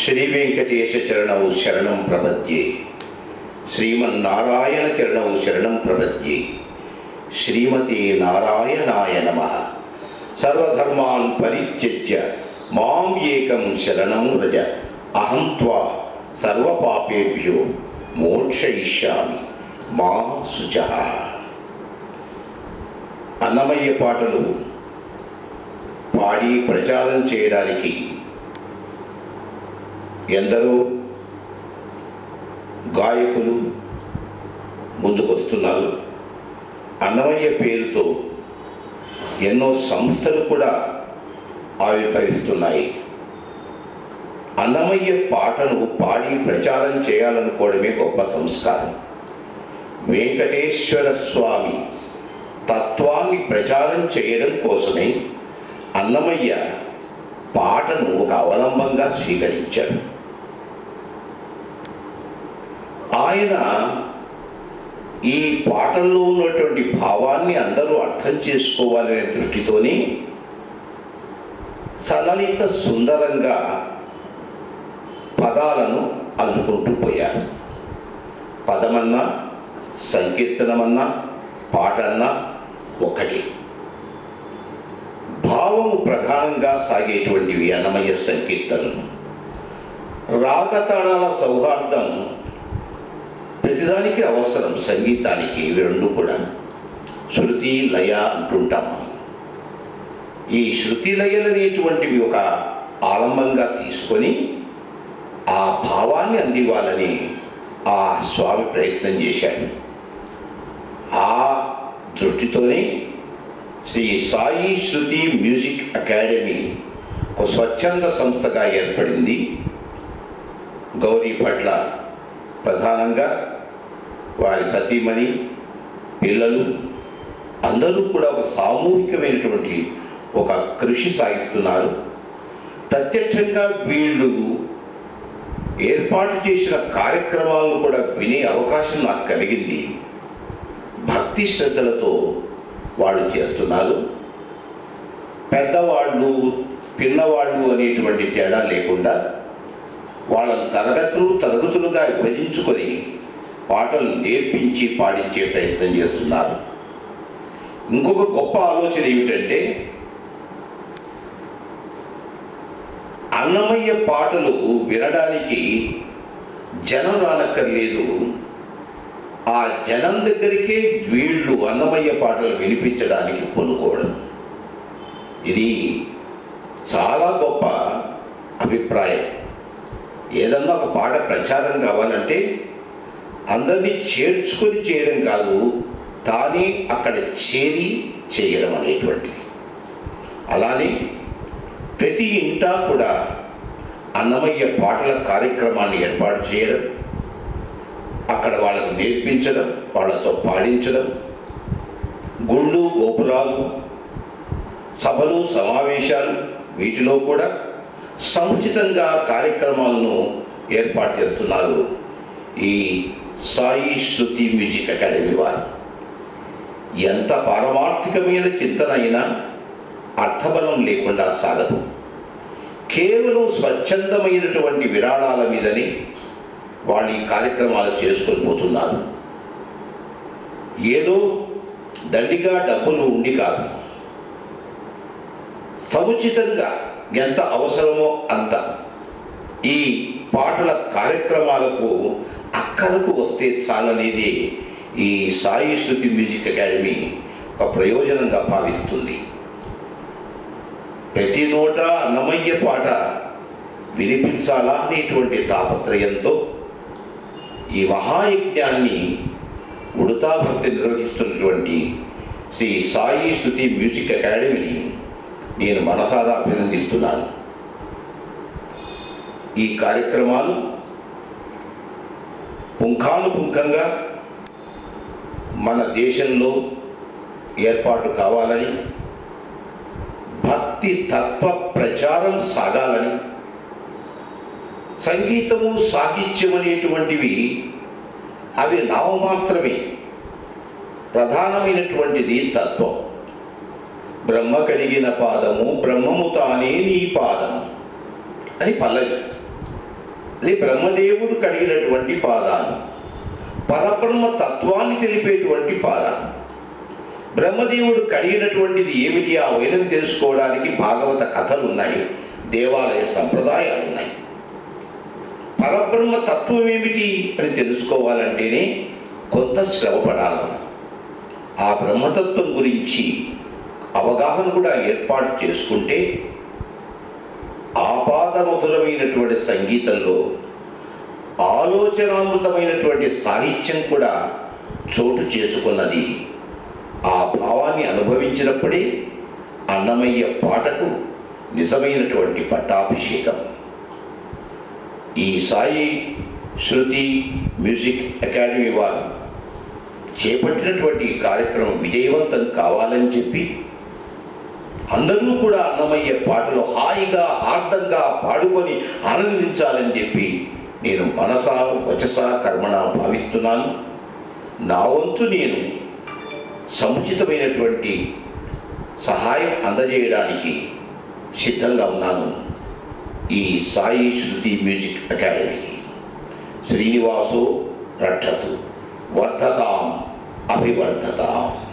శ్రీ వెంకటేశ చరణౌ శరణం ప్రపద్యే. శ్రీమన్నారాయణ చరణౌ శరణం ప్రపద్యే. శ్రీమతే నారాయణాయ నమః. సర్వధర్మాన్ పరిత్యజ్య మాం ఏకం శరణం వ్రజ. అహం త్వా సర్వపాపేభ్యో మోక్షయిష్యామి మా శుచః. అన్నమయ్య పాటలు పాడి ప్రచారం చేయడానికి ఎందరో గాయకులు ముందుకొస్తున్నారు. అన్నమయ్య పేరుతో ఎన్నో సంస్థలు కూడా ఆవిర్భవిస్తున్నాయి. అన్నమయ్య పాటను పాడి ప్రచారం చేయాలనుకోవడమే గొప్ప సంస్కారం. వెంకటేశ్వర స్వామి తత్వాన్ని ప్రచారం చేయడం కోసమే అన్నమయ్య పాటను ఒక అవలంబంగా స్వీకరించాడు. ఆయన ఈ పాటల్లో ఉన్నటువంటి భావాన్ని అందరూ అర్థం చేసుకోవాలనే దృష్టితోనే సలలిత సుందరంగా పదాలను అల్లుకుంటూ పోయారు. పదమన్నా సంకీర్తనమన్నా పాటన్నా ఒకటి. భావము ప్రధానంగా సాగేటువంటివి అన్నమయ్య సంకీర్తనలు. రాగతాళాల సౌహార్దం ప్రతిదానికి అవసరం. సంగీతానికి ఇవి రెండు కూడా శృతి లయ అంటుంటాం. ఈ శృతి లయలు అనేటువంటివి ఒక ఆలంబంగా తీసుకొని ఆ భావాన్ని అందివ్వాలని ఆ స్వామి ప్రయత్నం చేశాడు. ఆ దృష్టితోనే శ్రీ సాయి శృతి మ్యూజిక్ అకాడమీ ఒక స్వచ్ఛంద సంస్థగా ఏర్పడింది. గౌరీ పట్ల ప్రధానంగా వారి సతీమణి పిల్లలు అందరూ కూడా ఒక సామూహికమైనటువంటి ఒక కృషి సాగిస్తున్నారు. ప్రత్యక్షంగా వీళ్ళు ఏర్పాటు చేసిన కార్యక్రమాలను కూడా వినే అవకాశం నాకు కలిగింది. భక్తి శ్రద్ధలతో వాళ్ళు చేస్తున్నారు. పెద్దవాళ్ళు పిన్నవాళ్ళు అనేటువంటి తేడా లేకుండా వాళ్ళ తరగతులుగా విభజించుకొని పాటలు నేర్పించి పాడించే ప్రయత్నం చేస్తున్నారు. ఇంకొక గొప్ప ఆలోచన ఏమిటంటే అన్నమయ్య పాటలు వినడానికి జనం రానక్కర్లేదు. ఆ జనం దగ్గరికే వీళ్ళు అన్నమయ్య పాటలు వినిపించడానికి పూనుకోవడం, ఇది చాలా గొప్ప అభిప్రాయం. ఏదన్నా ఒక పాట ప్రచారం కావాలంటే అందరినీ చేర్చుకొని చేయడం కాదు, తానే అక్కడ చేరి చేయడం అనేటువంటిది. అలానే ప్రతి ఇంటా కూడా అన్నమయ్య పాటల కార్యక్రమాన్ని ఏర్పాటు చేయడం, అక్కడ వాళ్ళకు నేర్పించడం, వాళ్ళతో పాడించడం, గుళ్ళు గోపురాలు సభలు సమావేశాలు వీటిలో కూడా సముచితంగా కార్యక్రమాలను ఏర్పాటు చేస్తున్నారు ఈ సాయి శృతి మ్యూజిక్ అకాడమీ వారు. ఎంత పారమార్థికమైన చింతన అయినా అర్థబలం లేకుండా సాగదు. కేవలం స్వచ్ఛందమైనటువంటి విరాళాల మీదని వాళ్ళు ఈ కార్యక్రమాలు చేసుకొని పోతున్నారు. ఏదో దండిగా డబ్బులు ఉండి కాదు, సముచితంగా ఎంత అవసరమో అంత ఈ పాటల కార్యక్రమాలకు అక్కరకు వస్తే చాలనేది ఈ సాయి శృతి మ్యూజిక్ అకాడమీ ఒక ప్రయోజనంగా భావిస్తుంది. ప్రతి నోట అన్నమయ్య పాట వినిపించాలా అనేటువంటి తాపత్రయంతో ఈ మహాయజ్ఞాన్ని ఉడతాభక్తి నిర్వహిస్తున్నటువంటి శ్రీ సాయి శృతి మ్యూజిక్ అకాడమీని నేను మనసారా అభినందిస్తున్నాను. ఈ కార్యక్రమాలు పుంఖానుపుంఖంగా మన దేశంలో ఏర్పాటు కావాలని, భక్తి తత్వ ప్రచారం సాగాలని, సంగీతము సాహిత్యం అనేటువంటివి అవి నామమాత్రమే, ప్రధానమైనటువంటిది తత్వం. బ్రహ్మ కడిగిన పాదము బ్రహ్మము తానే నీ పాదము అని పల్లవి. అది బ్రహ్మదేవుడు కడిగినటువంటి పాదాలు, పరబ్రహ్మ తత్వాన్ని తెలిపేటువంటి పాదాలు. బ్రహ్మదేవుడు కడిగినటువంటిది ఏమిటి, ఆ వైనం తెలుసుకోవడానికి భాగవత కథలు ఉన్నాయి, దేవాలయ సంప్రదాయాలు ఉన్నాయి. పరబ్రహ్మ తత్వం ఏమిటి అని తెలుసుకోవాలంటేనే కొంత శ్రమ పడాలి. ఆ బ్రహ్మతత్వం గురించి అవగాహన కూడా ఏర్పాటు చేసుకుంటే ఆపాదమధురమైనటువంటి సంగీతంలో ఆలోచనామృతమైనటువంటి సాహిత్యం కూడా చోటు చేసుకున్నది. ఆ భావాన్ని అనుభవించినప్పుడే అన్నమయ్య పాటకు నిజమైనటువంటి పట్టాభిషేకం. ఈ సాయి శృతి మ్యూజిక్ అకాడమీ వారు చేపట్టినటువంటి కార్యక్రమం విజయవంతం కావాలని చెప్పి అందరూ కూడా అన్నమయ్య పాటలు హాయిగా హార్దంగా పాడుకొని ఆనందించాలని చెప్పి నేను మనసా వచస కర్మణ భావిస్తున్నాను. నా వంతు నేను సముచితమైనటువంటి సహాయం అందజేయడానికి సిద్ధంగా ఉన్నాను. ఈ సాయి శృతి మ్యూజిక్ అకాడమీకి శ్రీనివాసో రక్షతు వర్ధతాం అభివర్ధతాం.